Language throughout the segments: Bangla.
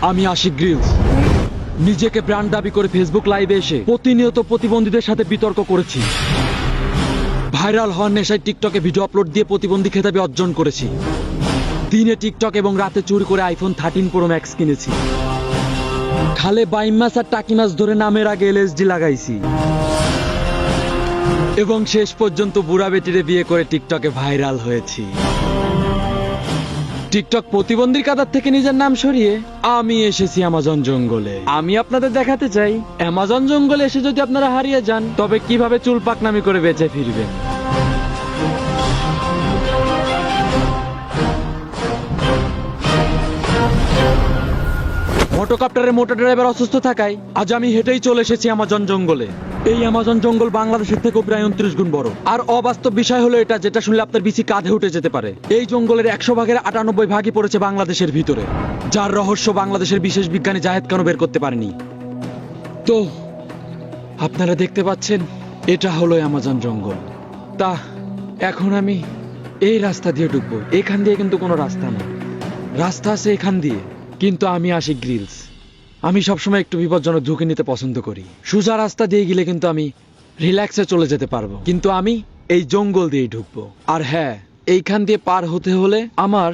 আমি আশিক গ্রিলস নিজেকে ব্র্যান্ড দাবি করে ফেসবুক লাইভে এসে প্রতিনিয়ত প্রতিবন্ধীদের সাথে বিতর্ক করেছি। ভাইরাল হওয়ার নেশায় টিকটকে ভিডিও আপলোড দিয়ে প্রতিবন্ধী খেতাবে অর্জন করেছি। দিনে টিকটক এবং রাতে চুরি করে আইফোন 13 প্রো ম্যাক্স কিনেছি। খালে বাইম মাছ আর টাকি মাছ ধরে নামের আগে এলএসডি লাগাইছি এবং শেষ পর্যন্ত বুড়া বেটিরে বিয়ে করে টিকটকে ভাইরাল হয়েছি। টিকটক প্রতিবন্ধীর কাতার থেকে নিজের নাম সরিয়ে আমি এসেছি অ্যামাজন জঙ্গলে। আমি আপনাদের দেখাতে চাই অ্যামাজন জঙ্গলে এসে যদি আপনারা হারিয়ে যান তবে কিভাবে চুল পাকনামি করে বেঁচে ফিরবেন। মোটোকপ্টারের মোটর ড্রাইভার অসুস্থ থাকায় আজ আমি হেঁটেই চলে এসেছি অ্যামাজন জঙ্গলে। এই অ্যামাজন জঙ্গল বাংলাদেশের থেকেও প্রায় 29 গুণ বড়। আর অবাস্তব বিষয় হলো এটা, যেটা শুনলে আপনার বিসি কাঁধে উঠে যেতে পারে। এই জঙ্গলের 100 ভাগের 98 ভাগই পড়েছে বাংলাদেশের ভিতরে, যার রহস্য বাংলাদেশের বিশেষ বিজ্ঞানী জাহেদ খানও বের করতে পারেনি। তো আপনারা দেখতে পাচ্ছেন এটা হলো অ্যামাজন জঙ্গল। তা এখন আমি এই রাস্তা দিয়ে ঢুকবো। এখান দিয়ে কিন্তু কোনো রাস্তা না, রাস্তা আছে এখান দিয়ে। কিন্তু আমি আশিক গ্রিলস, আমি সবসময় একটু বিপজ্জনক ঝুঁকি নিতে পছন্দ করি। সোজা রাস্তা দিয়ে গেলে কিন্তু আমি রিল্যাক্সে চলে যেতে পারবো, কিন্তু আমি এই জঙ্গল দিয়েই ঢুকবো। আর হ্যাঁ, এইখান দিয়ে পার হতে হলে আমার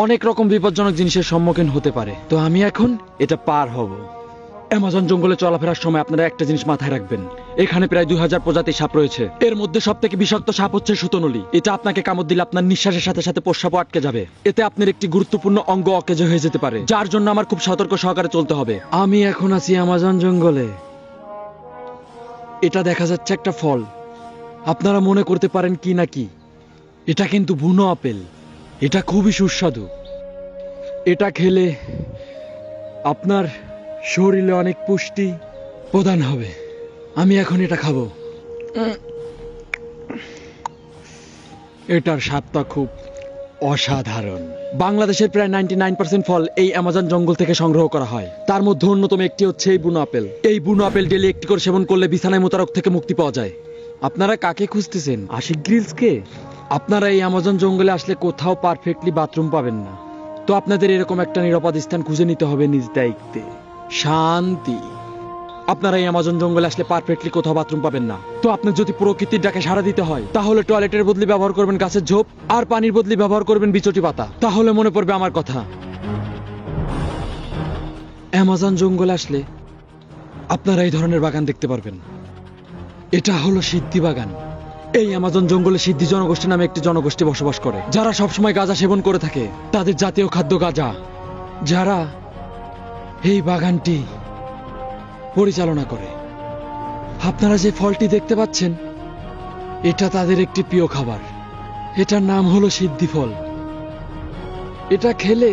অনেক রকম বিপজ্জনক জিনিসের সম্মুখীন হতে পারে। তো আমি এখন এটা পার হব। অ্যামাজন জঙ্গলে চলাফেরার সময় আপনারা একটা জিনিস মাথায় রাখবেন, এখানে প্রায় 2000 প্রজাতির সাপ রয়েছে। এর মধ্যে সব থেকে বিষাক্ত সাপ হচ্ছে সুতনলি। এটা আপনাকে কামড় দিলে আপনার নিঃশ্বাসের সাথে সাথে প্রস্রাবও আটকে যাবে। এতে আপনার একটি গুরুত্বপূর্ণ অঙ্গ অকেজো হয়ে যেতে পারে, যার জন্য আমার খুব সতর্ক সহকারে চলতে হবে। আমি এখন আছি অ্যামাজন জঙ্গলে। এটা দেখা যাচ্ছে একটা ফল। আপনারা মনে করতে পারেন কি না কি, এটা কিন্তু বুনো আপেল। এটা খুবই সুস্বাদু। এটা খেলে আপনার শরীরে অনেক পুষ্টি প্রদান হবে। আমি এখন এটা খাবো। এটার স্বাদটা খুব অসাধারণ। বাংলাদেশের প্রায় 99% ফল এই অ্যামাজন জঙ্গল থেকে সংগ্রহ করা হয়। তার মধ্যে অন্যতম একটি হচ্ছে এই বুনো আপেল। এই বুনো আপেল ডেলি একটি করে সেবন করলে বিছানায় মোতারক থেকে মুক্তি পাওয়া যায়। আপনারা কাকে খুঁজতেছেন? আশিক গ্রিলসকে? আপনারা এই অ্যামাজন জঙ্গলে আসলে কোথাও পারফেক্টলি বাথরুম পাবেন না। তো আপনাদের এরকম একটা নিরাপদ স্থান খুঁজে নিতে হবে নিজ দায়িত্বে। শান্তি। আপনারা এই অ্যামাজন জঙ্গলে আসলে পারফেক্টলি কোথাও বাথরুম পাবেন না। তো আপনার যদি প্রকৃতির ডাকে সাড়া দিতে হয় তাহলে টয়লেটের বদলে ব্যবহার করবেন গাছের ঝোপ, আর পানির বদলে ব্যবহার করবেন বিচটি পাতা। তাহলে মনে পড়বে আমার কথা। অ্যামাজন জঙ্গলে আসলে আপনারা এই ধরনের বাগান দেখতে পারবেন। এটা হলো সিদ্ধি বাগান। এই অ্যামাজন জঙ্গলে সিদ্ধি জনগোষ্ঠী নামে একটি জনগোষ্ঠী বসবাস করে, যারা সবসময় গাঁজা সেবন করে থাকে। তাদের জাতীয় খাদ্য গাঁজা। যারা এই বাগানটি পরিচালনা করে। আপনারা যে ফলটি দেখতে পাচ্ছেন এটা তাদের একটি প্রিয় খাবার। এটার নাম হলো সিদ্ধি ফল। এটা খেলে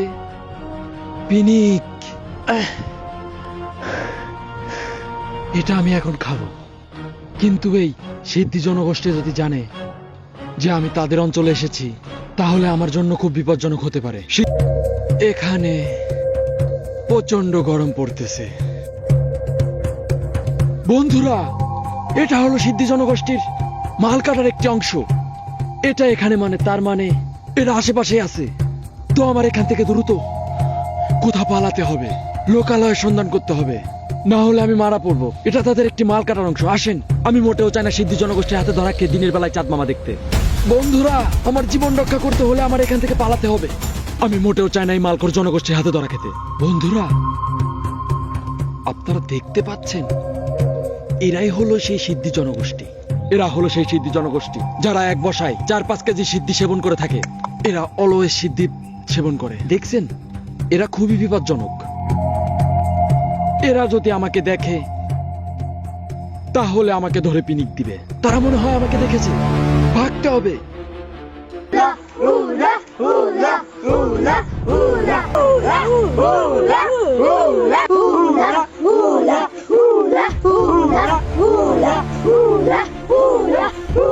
পিনিক। এটা আমি এখন খাবো, কিন্তু এই সিদ্ধি জনগোষ্ঠী যদি জানে যে আমি তাদের অঞ্চলে এসেছি তাহলে আমার জন্য খুব বিপজ্জনক হতে পারে। এখানে প্রচন্ড গরম পড়তেছে। বন্ধুরা, এটা হলো সিদ্ধি জনগোষ্ঠীর মাল কাটার একটি অংশ। এটা এখানে তার মানে এরা আশেপাশে আছে। তো আমার এখান থেকে দ্রুত কোথাও পালাতে হবে, লোকালয়ের সন্ধান করতে হবে, না হলে আমি মারা পড়বো। এটা তাদের একটি মাল কাটার অংশ। আসেন, আমি মোটেও চাই না সিদ্ধি জনগোষ্ঠীর হাতে ধরা খেয়ে দিনের বেলায় চাঁদ মামা দেখতে। বন্ধুরা, আমার জীবন রক্ষা করতে হলে আমার এখান থেকে পালাতে হবে। আমি মোটেও চাই না এই মালখোর জনগোষ্ঠীর হাতে ধরা খেতে। বন্ধুরা, আপনারা দেখতে পাচ্ছেন এরাই হলো সেই সিদ্ধি জনগোষ্ঠী। এরা হলো সেই সিদ্ধি জনগোষ্ঠী যারা এক বসায় 4-5 কেজি সিদ্ধি সেবন করে থাকে। এরা অলওয়েজ সিদ্ধি সেবন করে। দেখছেন, এরা খুবই বিপজ্জনক। এরা যদি আমাকে দেখে তাহলে আমাকে ধরে পিনিক দিবে। তারা মনে হয় আমাকে দেখেছে। ভাগতে হবে।